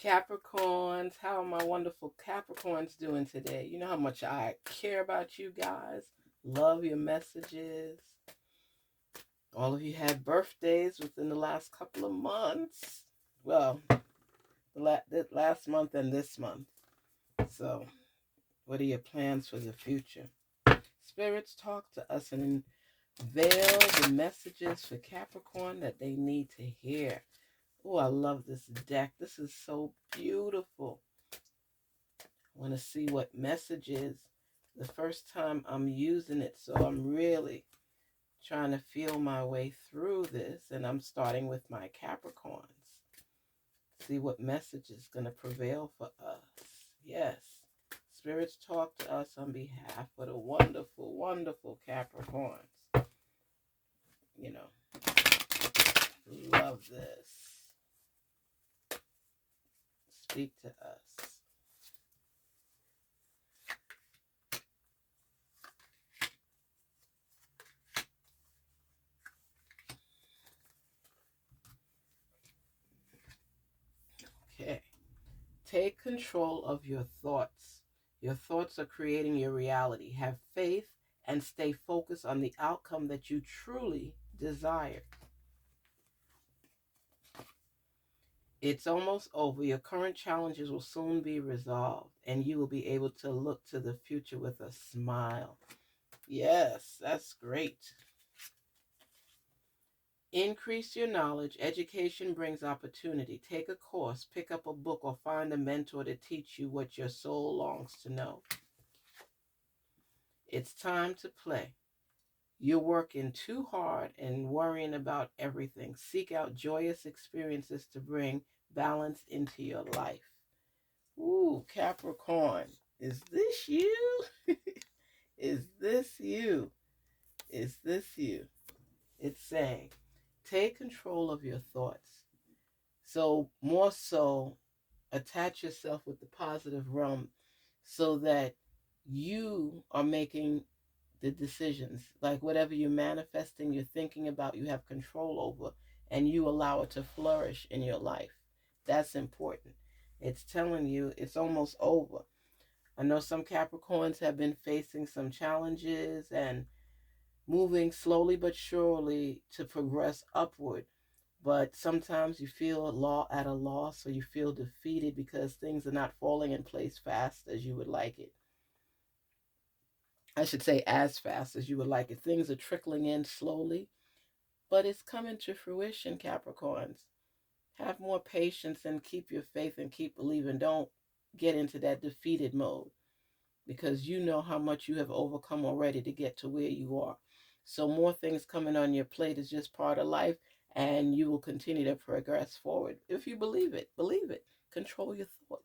Capricorns, how are my wonderful Capricorns doing today? You know how much I care about you guys. Love your messages. All of you had birthdays within the last couple of months. Well, the last month and this month. So, what are your plans for the future? Spirits, talk to us and unveil the messages for Capricorn that they need to hear. Oh, I love this deck. This is so beautiful. I want to see what messages. The first time I'm using it, so I'm really trying to feel my way through this, and I'm starting with my Capricorns. See what message is going to prevail for us. Yes. Spirits, talk to us on behalf of the wonderful, wonderful Capricorns. You know, love this. Speak to us. Okay. Take control of your thoughts. Your thoughts are creating your reality. Have faith and stay focused on the outcome that you truly desire. It's almost over. Your current challenges will soon be resolved, and you will be able to look to the future with a smile. Yes, that's great. Increase your knowledge. Education brings opportunity. Take a course, pick up a book, or find a mentor to teach you what your soul longs to know. It's time to play. You're working too hard and worrying about everything. Seek out joyous experiences to bring balance into your life. Ooh, Capricorn. Is this you? Is this you? Is this you? It's saying, take control of your thoughts. So, more so, attach yourself with the positive realm so that you are making the decisions. Like whatever you're manifesting, you're thinking about, you have control over, and you allow it to flourish in your life. That's important. It's telling you it's almost over. I know some Capricorns have been facing some challenges and moving slowly but surely to progress upward. But sometimes you feel at a loss, or you feel defeated because things are not falling in place fast as you would like it. I should say as fast as you would like it. Things are trickling in slowly, but it's coming to fruition, Capricorns. Have more patience and keep your faith and keep believing. Don't get into that defeated mode, because you know how much you have overcome already to get to where you are. So more things coming on your plate is just part of life, and you will continue to progress forward. If you believe it, believe it. Control your thoughts.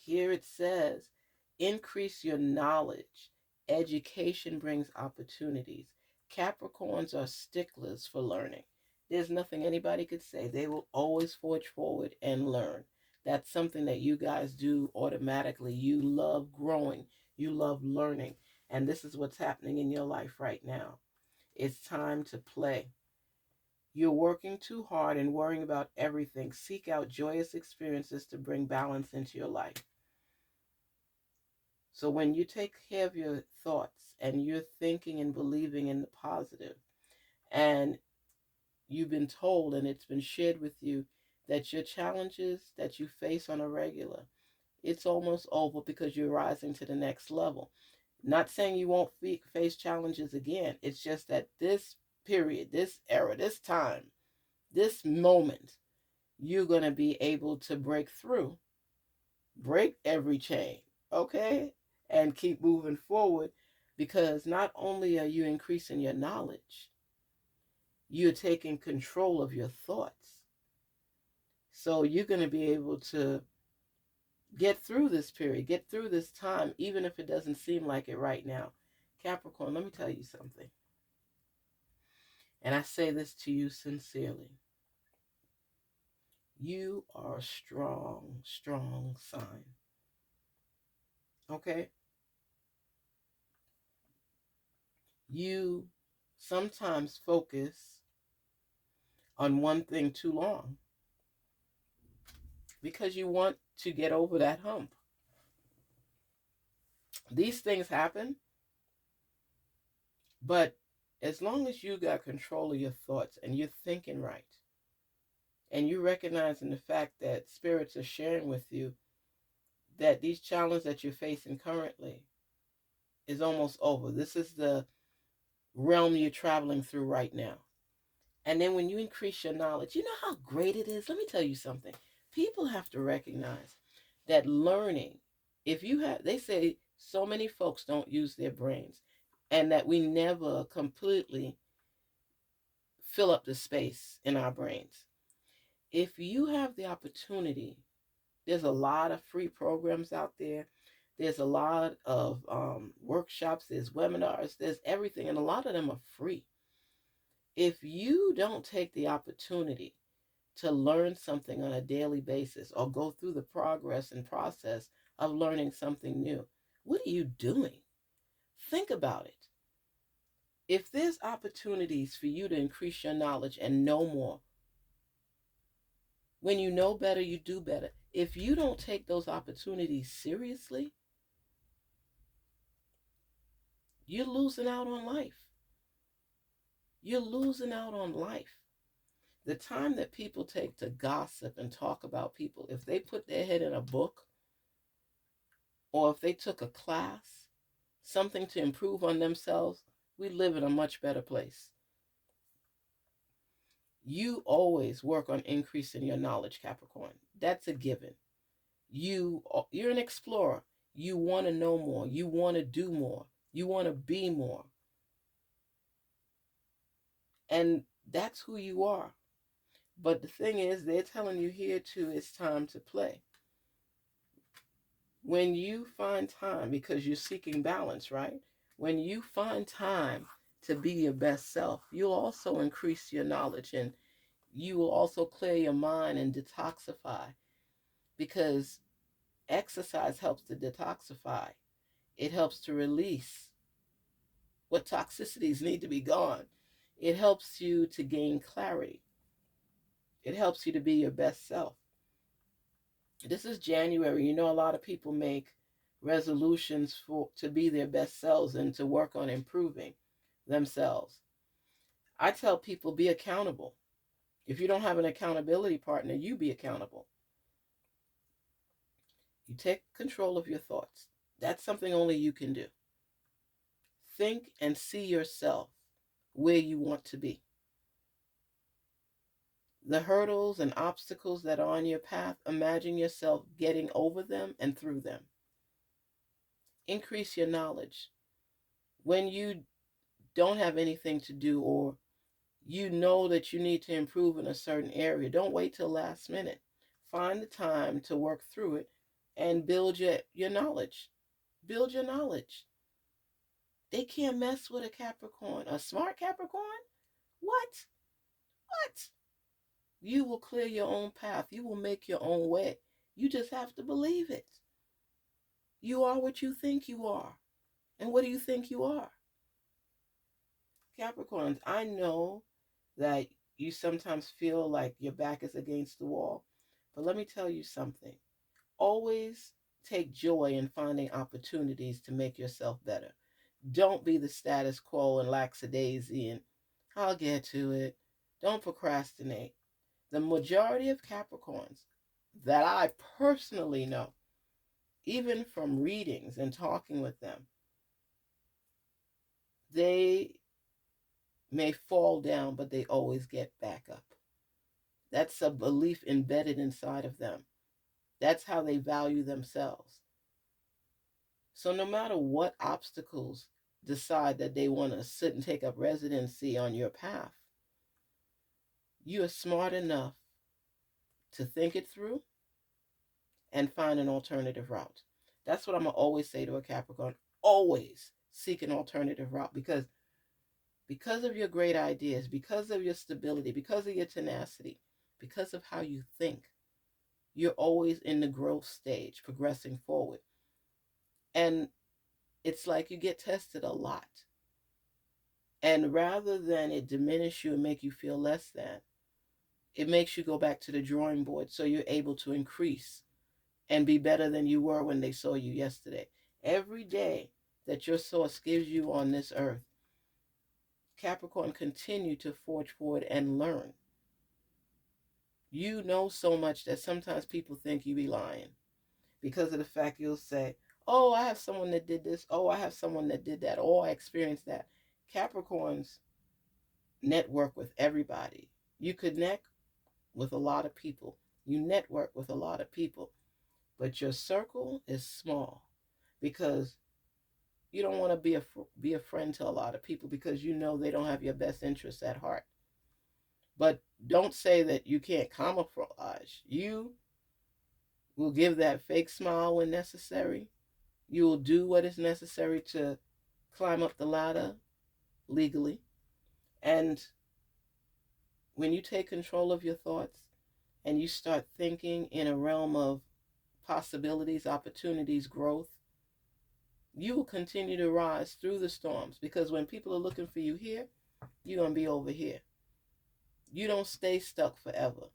Here it says, increase your knowledge. Education brings opportunities. Capricorns are sticklers for learning. There's nothing anybody could say. They will always forge forward and learn. That's something that you guys do automatically. You love growing. You love learning. And this is what's happening in your life right now. It's time to play. You're working too hard and worrying about everything. Seek out joyous experiences to bring balance into your life. So when you take care of your thoughts and you're thinking and believing in the positive, and you've been told and it's been shared with you that your challenges that you face on a regular, it's almost over because you're rising to the next level. Not saying you won't face challenges again. It's just that this period, this era, this time, this moment, you're going to be able to break through, break every chain, okay? And keep moving forward, because not only are you increasing your knowledge, you're taking control of your thoughts. So you're going to be able to get through this period, get through this time, even if it doesn't seem like it right now. Capricorn, let me tell you something. And I say this to you sincerely. You are a strong, strong sign. Okay? You sometimes focus on one thing too long. because you want to get over that hump. These things happen, but as long as you got control of your thoughts and you're thinking right, and you recognizing the fact that spirits are sharing with you that these challenges that you're facing currently is almost over. This is the realm you're traveling through right now. And then when you increase your knowledge, you know how great it is? Let me tell you something. People have to recognize that learning, if you have, they say so many folks don't use their brains, and that we never completely fill up the space in our brains. If you have the opportunity, there's a lot of free programs out there. There's a lot of workshops, there's webinars, there's everything, and a lot of them are free. If you don't take the opportunity to learn something on a daily basis or go through the progress and process of learning something new, what are you doing? Think about it. If there's opportunities for you to increase your knowledge and know more, when you know better, you do better. If you don't take those opportunities seriously, you're losing out on life. You're losing out on life. The time that people take to gossip and talk about people, if they put their head in a book or if they took a class, something to improve on themselves, we live in a much better place. You always work on increasing your knowledge, Capricorn. That's a given. You're an explorer. You want to know more. You want to do more. You want to be more. And that's who you are. But the thing is, they're telling you here too, it's time to play. When you find time, because you're seeking balance, right? When you find time to be your best self, you'll also increase your knowledge, and you will also clear your mind and detoxify, because exercise helps to detoxify. It helps to release what toxicities need to be gone. It helps you to gain clarity. It helps you to be your best self. This is January. You know, a lot of people make resolutions for to be their best selves and to work on improving themselves. I tell people, be accountable. If you don't have an accountability partner, you be accountable. You take control of your thoughts. That's something only you can do. Think and see yourself where you want to be. The hurdles and obstacles that are on your path, imagine yourself getting over them and through them. Increase your knowledge. When you don't have anything to do, or you know that you need to improve in a certain area, don't wait till last minute. Find the time to work through it and build your knowledge. Build your knowledge. They can't mess with a Capricorn. A smart Capricorn? What? What? You will clear your own path. You will make your own way. You just have to believe it. You are what you think you are. And what do you think you are? Capricorns, I know that you sometimes feel like your back is against the wall, but let me tell you something. Always take joy in finding opportunities to make yourself better. Don't be the status quo and lackadaisy and I'll get to it. Don't procrastinate. The majority of Capricorns that I personally know, even from readings and talking with them, they may fall down, but they always get back up. That's a belief embedded inside of them. That's how they value themselves. So no matter what obstacles decide that they want to sit and take up residency on your path, you are smart enough to think it through and find an alternative route. That's what I'm going to always say to a Capricorn. Always seek an alternative route, because of your great ideas, because of your stability, because of your tenacity, because of how you think, you're always in the growth stage, progressing forward. And it's like you get tested a lot. And rather than it diminish you and make you feel less than, It makes you go back to the drawing board so you're able to increase and be better than you were when they saw you yesterday. Every day that your source gives you on this earth, Capricorn, continue to forge forward and learn. You know so much that sometimes people think you be lying because of the fact you'll say, oh, I have someone that did this. Oh, I have someone that did that. Oh, I experienced that. Capricorns network with everybody. You connect with a lot of people. You network with a lot of people. But your circle is small because you don't want to be a friend to a lot of people because you know they don't have your best interests at heart. But don't say that you can't camouflage. You will give that fake smile when necessary. You will do what is necessary to climb up the ladder legally. And when you take control of your thoughts and you start thinking in a realm of possibilities, opportunities, growth, you will continue to rise through the storms because when people are looking for you here, you're going to be over here. You don't stay stuck forever.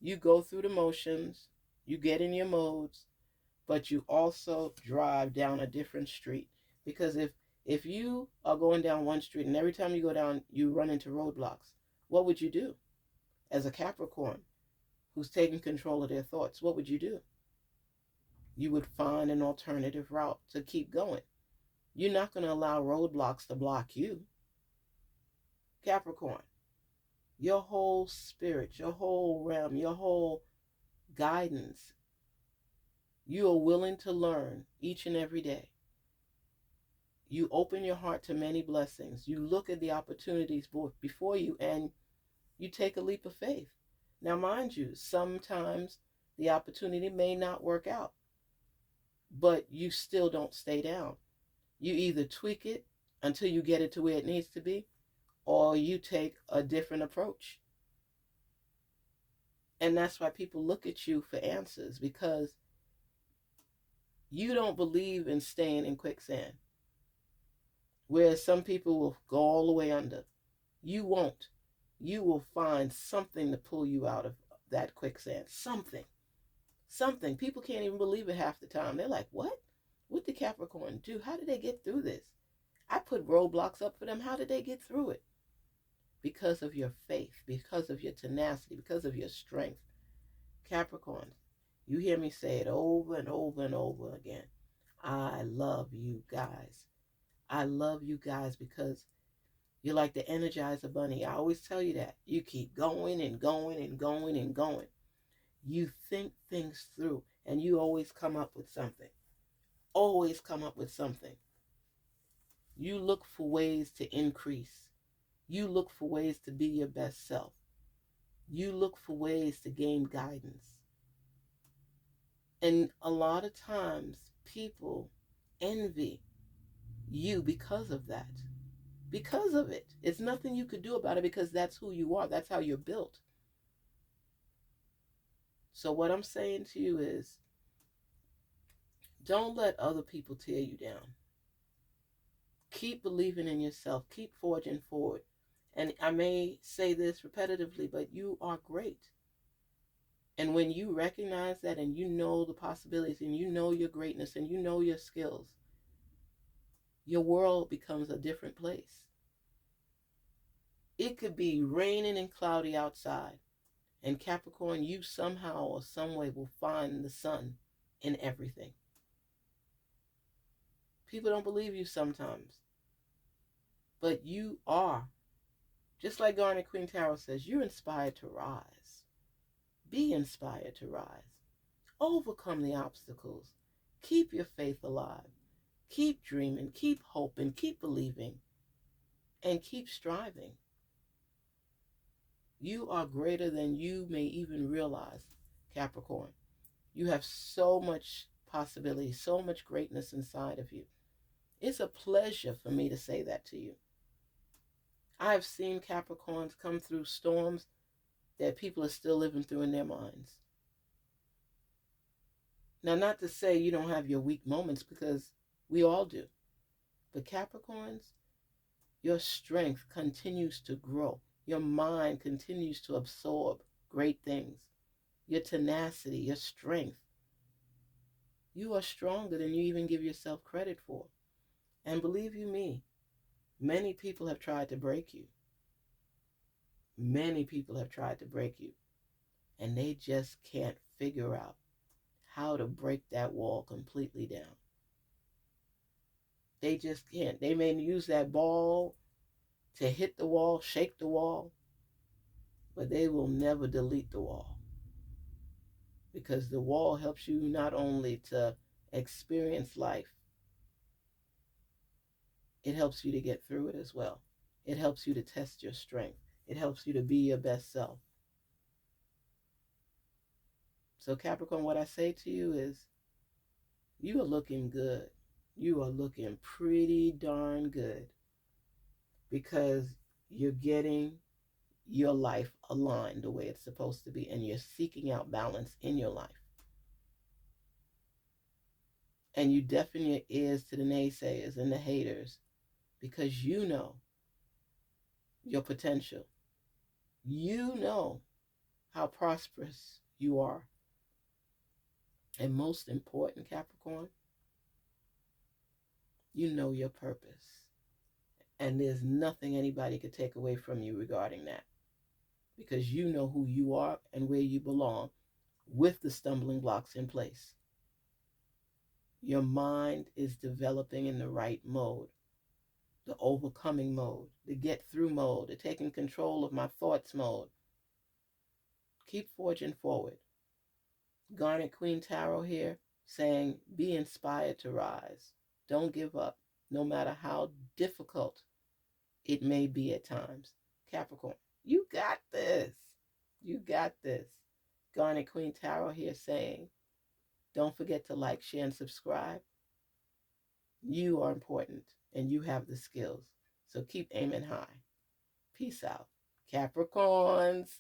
You go through the motions, you get in your modes, but you also drive down a different street. Because if you are going down one street and every time you go down, you run into roadblocks, what would you do? As a Capricorn who's taking control of their thoughts, what would you do? You would find an alternative route to keep going. You're not going to allow roadblocks to block you. Capricorn, your whole spirit, your whole realm, your whole guidance, you are willing to learn each and every day. You open your heart to many blessings. You look at the opportunities before you and you take a leap of faith. Now, mind you, sometimes the opportunity may not work out, but you still don't stay down. You either tweak it until you get it to where it needs to be, or you take a different approach. And that's why people look at you for answers, because you don't believe in staying in quicksand. Whereas some people will go all the way under. You won't. You will find something to pull you out of that quicksand. Something. Something. People can't even believe it half the time. They're like, what? What did Capricorn do? How did they get through this? I put roadblocks up for them. How did they get through it? Because of your faith, because of your tenacity, because of your strength. Capricorn, you hear me say it over and over and over again. I love you guys. I love you guys because you're like the Energizer Bunny. I always tell you that. You keep going and going and going and going. You think things through and you always come up with something. Always come up with something. You look for ways to increase. You look for ways to be your best self. You look for ways to gain guidance. And a lot of times people envy you because of that. Because of it. It's nothing you could do about it because that's who you are. That's how you're built. So what I'm saying to you is, don't let other people tear you down. Keep believing in yourself. Keep forging forward. And I may say this repetitively, but you are great. And when you recognize that and you know the possibilities and you know your greatness and you know your skills, your world becomes a different place. It could be raining and cloudy outside, and Capricorn, you somehow or some way will find the sun in everything. People don't believe you sometimes, but you are. Just like Garnetqueentarot says, you're inspired to rise. Be inspired to rise. Overcome the obstacles. Keep your faith alive. Keep dreaming, keep hoping, keep believing, and keep striving. You are greater than you may even realize, Capricorn. You have so much possibility, so much greatness inside of you. It's a pleasure for me to say that to you. I've seen Capricorns come through storms that people are still living through in their minds. Now, not to say you don't have your weak moments, because we all do. But Capricorns, your strength continues to grow. Your mind continues to absorb. great things, your tenacity, your strength. You are stronger than you even give yourself credit for. And believe you me, many people have tried to break you. Many people have tried to break you, and they just can't figure out how to break that wall completely down. They just can't. They may use that ball to hit the wall, shake the wall, but they will never delete the wall, because the wall helps you not only to experience life, it helps you to get through it as well. It helps you to test your strength. It helps you to be your best self. So Capricorn, what I say to you is, you are looking good. You are looking pretty darn good, because you're getting your life aligned the way it's supposed to be, and you're seeking out balance in your life. And you deafen your ears to the naysayers and the haters, because you know your potential. You know how prosperous you are. And most important, Capricorn, you know your purpose. And there's nothing anybody could take away from you regarding that, because you know who you are and where you belong, with the stumbling blocks in place. Your mind is developing in the right mode, the overcoming mode, the get through mode, the taking control of my thoughts mode. Keep forging forward. Garnetqueentarot here, saying, be inspired to rise. Don't give up, no matter how difficult it may be at times. Capricorn, you got this. You got this. Garnetqueentarot here saying, don't forget to like, share, and subscribe. You are important, and you have the skills. So keep aiming high. Peace out. Capricorns.